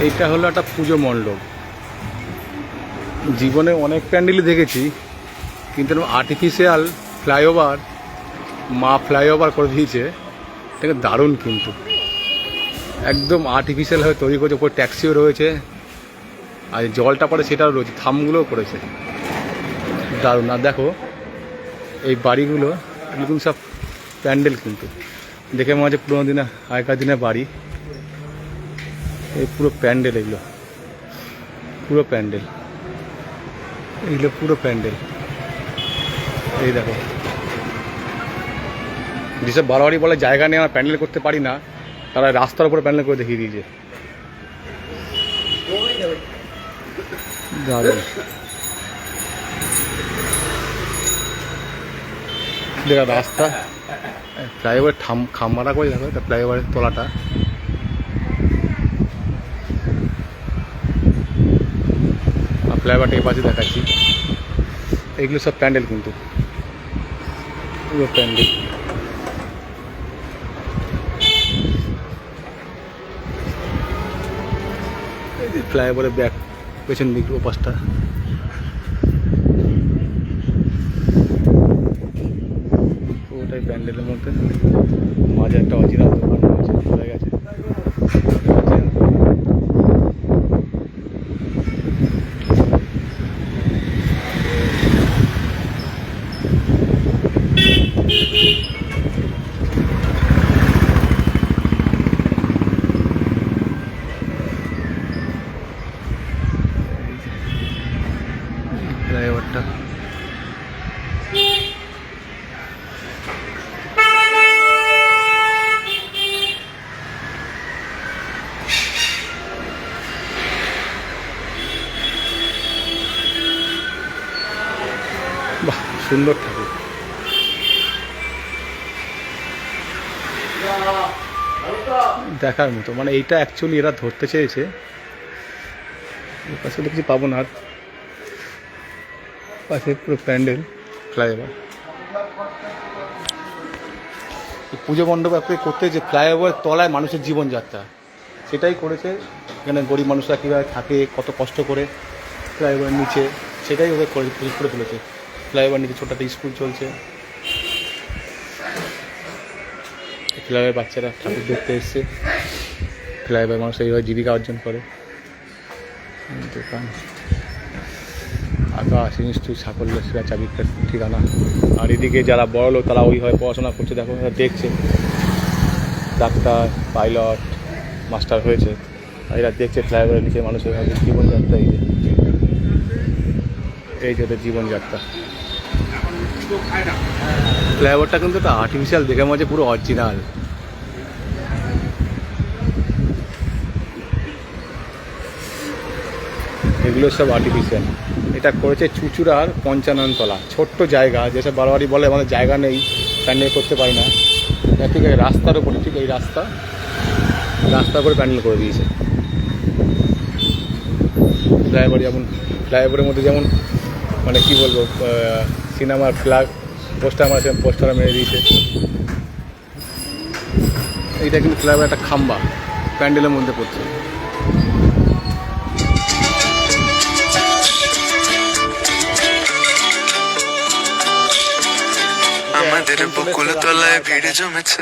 এইটা হলো একটা পুজো মণ্ডপ। জীবনে অনেক প্যান্ডেলই দেখেছি, কিন্তু আর্টিফিশিয়াল ফ্লাইওভার, মা ফ্লাইওভার করে দিয়েছে, এটা দারুণ। কিন্তু একদম আর্টিফিশিয়ালভাবে তৈরি করেছে, উপর ট্যাক্সিও রয়েছে, আর জলটা পড়ে সেটাও রয়েছে, থামগুলোও করেছে, দারুণ। আর দেখো এই বাড়িগুলো, এগুলো সব প্যান্ডেল, কিন্তু দেখে মনে হচ্ছে পুরোনো দিনে, আগেকার দিনের বাড়ি। এই পুরো প্যান্ডেল, এগুলো পুরো প্যান্ডেল, এগুলো পুরো প্যান্ডেল। এই দেখো, যেসব বাড়াবাড়ি বলে জায়গা নিয়ে আমরা প্যান্ডেল করতে পারি না, তারা রাস্তার উপরে প্যান্ডেল করে দেখিয়ে দিয়েছে, দারুণ। দেখা রাস্তা, ফ্লাইওভার খাম্বাটা করে দেখো, এটা ফ্লাইওভারের তলাটা। ফ্লাইওভারটা এই পাশে দেখাচ্ছি, এগুলো সব প্যান্ডেল, কিন্তু পুরো প্যান্ডেল। ফ্লাইওভারের ব্যাক পেছন দিক ওপাশটা, ওটাই প্যান্ডেলের মধ্যে। মাঝে একটা অচিনা দোকান রয়েছে, চলে গেছে। ফ্লাইওভারটা বাহ, সুন্দর ঠাকুর। দেখার মতো, মানে এইটা অ্যাকচুয়ালি এরা ধরতে চেয়েছে। পাশে কিছু পাবো না, আর পাশে পুরো প্যান্ডেল, ফ্লাইওভার। পুজো মণ্ডপ আপনি করতে, যে ফ্লাইওভার তলায় মানুষের জীবনযাত্রা, সেটাই করেছে। এখানে গরিব মানুষরা কীভাবে থাকে, কত কষ্ট করে ফ্লাইওভার নিচে, সেটাই ওদের করে তুলেছে। ফ্লাইওভার নিচে ছোটো একটা স্কুল চলছে, ফ্লাইওভার বাচ্চারা ঠাকুর দেখতে এসছে। ফ্লাইওভার মানুষ এইভাবে জীবিকা অর্জন করে। দোকান, আকাশ নিশ্চয়ই সাফল্য সেরা চাবিকার ঠিকানা। আর এদিকে যারা বড় লোক, তারা ওইভাবে পড়াশোনা করছে, দেখো দেখছে, ডাক্তার, পাইলট, মাস্টার হয়েছে, আর এরা দেখছে ফ্লাইওভারের নিচে মানুষের জীবনযাত্রা। এই যে ওদের জীবনযাত্রা। ফ্লাইওভারটা কিন্তু একটা আর্টিফিশিয়াল, দেখে মনে হচ্ছে পুরো অরিজিনাল। এগুলো সব আর্টিফিশিয়াল। এটা করেছে চুচুড়ার 55 তলা, ছোট্ট জায়গা। যেসব বারবারই বলে আমাদের জায়গা নেই, প্যান্ডেল করতে পারি না, ঠিক আছে, রাস্তার উপরে, ঠিক এই রাস্তার উপরে প্যান্ডেল করে দিয়েছে। ফ্লাইওভার যেমন, ফ্লাইওভারের মধ্যে যেমন, মানে কি বলবো, সিনেমার ফ্ল্যাগ পোস্টার মারা, সেরকম পোস্টার মেরে দিয়েছে। এইটা কিন্তু ফ্লাইওভার একটা খাম্বা, প্যান্ডেলের মধ্যে পড়ছে। আমাদের বকুল তলায় ভিড় জমেছে।